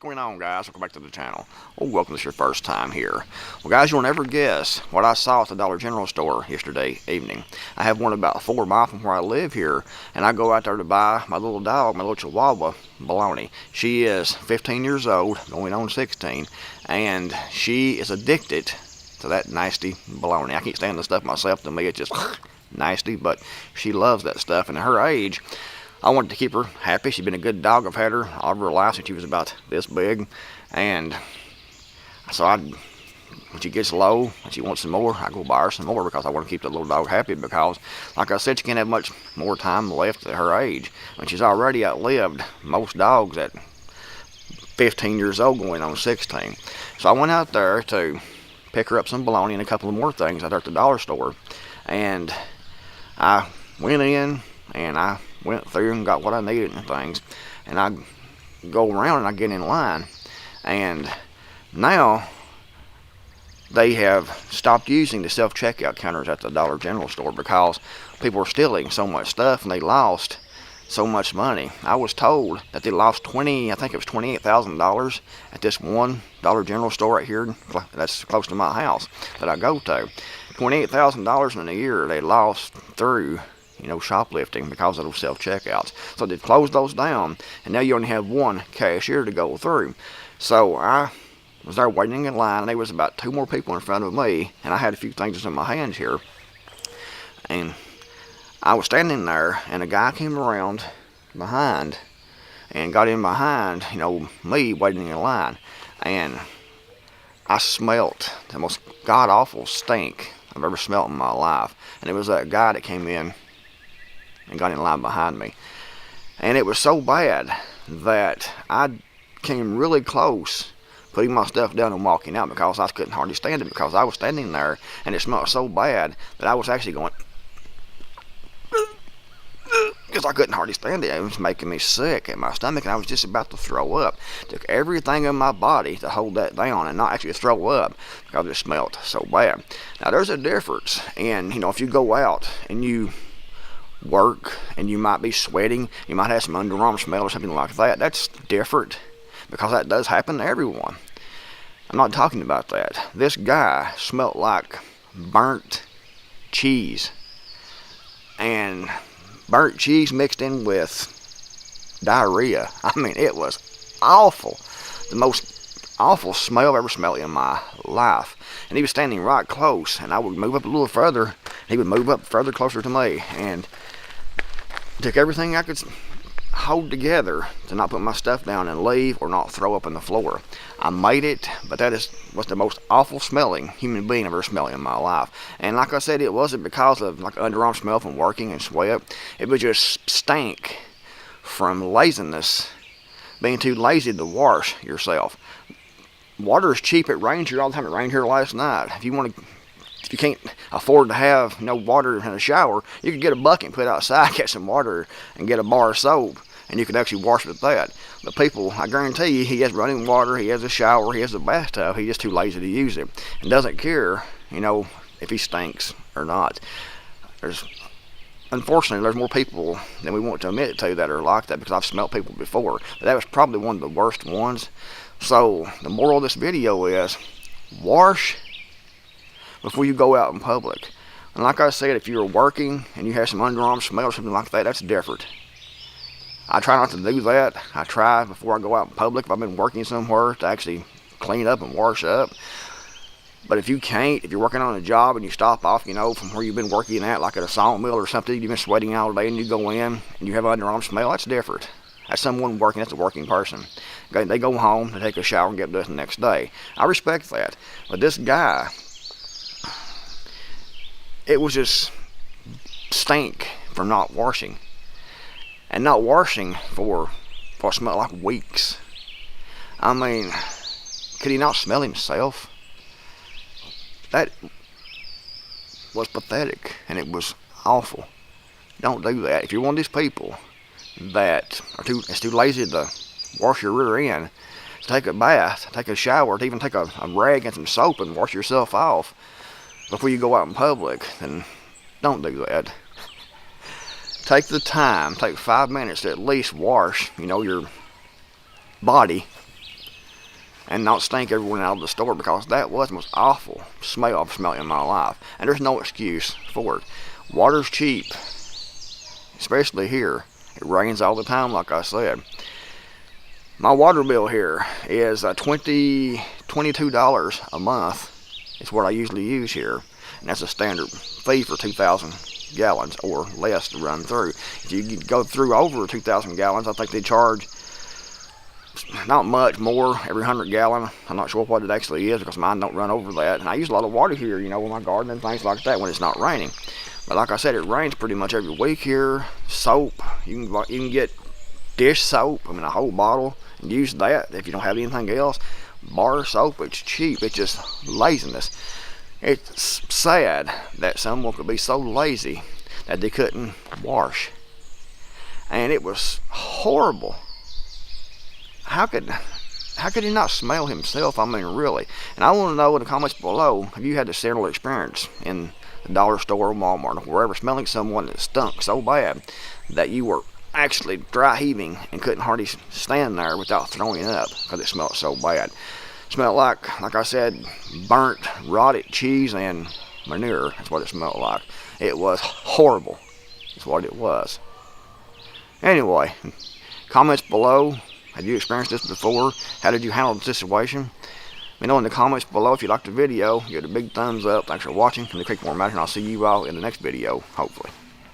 going on, guys? Welcome back to the channel. Oh, welcome if it's your first time here. Well, guys, you'll never guess what I saw at the Dollar General store yesterday evening. I have one about 4 miles from where I live here, and I go out there to buy my little dog, my little Chihuahua, Baloney. She is 15 years old, going on 16, and she is addicted to that nasty baloney. I can't stand the stuff myself. To me, it's just nasty, but she loves that stuff, and at her age, I wanted to keep her happy. She's been a good dog. I've had her all of her life since she was about this big. And so when she gets low and she wants some more, I go buy her some more because I want to keep the little dog happy because, like I said, she can't have much more time left at her age. And she's already outlived most dogs at 15 years old going on 16. So I went out there to pick her up some bologna and a couple of more things out there at the dollar store. And I went in and I went through and got what I needed and things, and I go around and I get in line, and now they have stopped using the self-checkout counters at the Dollar General store because people are stealing so much stuff and they lost so much money. I was told that they lost I think it was $28,000 at this one Dollar General store right here that's close to my house that I go to. $28,000 in a year they lost through shoplifting because of those self-checkouts. So they've closed those down, and now you only have one cashier to go through. So I was there waiting in line, and there was about 2 more people in front of me, and I had a few things in my hands here. And I was standing there, and a guy came around behind and got in behind, me waiting in line. And I smelt the most god-awful stink I've ever smelt in my life. And it was that guy that came in and got in line behind me. And it was so bad that I came really close putting my stuff down and walking out because I couldn't hardly stand it, because I was standing there and it smelled so bad that I was actually going because I couldn't hardly stand it. It was making me sick in my stomach, and I was just about to throw up. Took everything in my body to hold that down and not actually throw up because it smelled so bad. Now there's a difference, and if you go out and you work and you might be sweating, you might have some underarm smell or something like that. That's different because that does happen to everyone. I'm not talking about that. This guy smelled like burnt cheese, and burnt cheese mixed in with diarrhea. I mean, it was awful. The most awful smell I've ever smelled in my life. And he was standing right close, and I would move up a little further, and he would move up further closer to me, and took everything I could hold together to not put my stuff down and leave or not throw up on the floor. I made it, but that was the most awful smelling human being I've ever smelled in my life. And like I said, it wasn't because of like underarm smell from working and sweat. It was just stank from laziness, being too lazy to wash yourself. Water is cheap. It rains here all the time. It rained here last night. If you can't afford to have no water in a shower, you could get a bucket and put it outside, get some water, and get a bar of soap, and you could actually wash with that. But people, I guarantee you, he has running water, he has a shower, he has a bathtub, he's just too lazy to use it, and doesn't care, if he stinks or not. Unfortunately, there's more people than we want to admit to that are like that, because I've smelled people before. But that was probably one of the worst ones. So the moral of this video is, wash before you go out in public. And like I said, if you're working and you have some underarm smell or something like that, that's different. I try not to do that. I try before I go out in public, if I've been working somewhere, to actually clean up and wash up. But if you can't, if you're working on a job and you stop off, from where you've been working at, like at a sawmill or something, you've been sweating all day and you go in and you have an underarm smell, that's different. That's someone working, that's a working person. They go home, they take a shower and get dressed the next day. I respect that. But this guy, it was just stink from not washing. And not washing for what smelled like weeks. I mean, could he not smell himself? That was pathetic, and it was awful. Don't do that. If you're one of these people that is too lazy to wash your rear end, to take a bath, take a shower, to even take a rag and some soap and wash yourself off before you go out in public, then don't do that. Take the time, take 5 minutes to at least wash, your body and not stink everyone out of the store, because that was the most awful smell I've smelled in my life. And there's no excuse for it. Water's cheap, especially here. It rains all the time, like I said. My water bill here is $22 a month. It's what I usually use here, and that's a standard fee for 2,000 gallons or less to run through. If you go through over 2,000 gallons, I think they charge not much more every 100 gallon. I'm not sure what it actually is, because mine don't run over that. And I use a lot of water here, you know, with my garden and things like that when it's not raining. But like I said, it rains pretty much every week here. Soap, you can get dish soap, I mean a whole bottle, and use that if you don't have anything else. Bar soap, it's cheap. It's just laziness. It's sad that someone could be so lazy that they couldn't wash. And it was horrible. How could he not smell himself? I mean, really. And I want to know in the comments below, have you had a similar experience in the dollar store or Walmart or wherever, smelling someone that stunk so bad that you were actually dry heaving and couldn't hardly stand there without throwing up because it smelled so bad. It smelled like I said, burnt, rotted cheese and manure. That's what it smelled like. It was horrible. That's what it was. Anyway, comments below. Have you experienced this before? How did you handle the situation? Let me know in the comments below. If you liked the video, give it a big thumbs up. Thanks for watching from the Creekmore Manor, and I'll see you all in the next video, hopefully.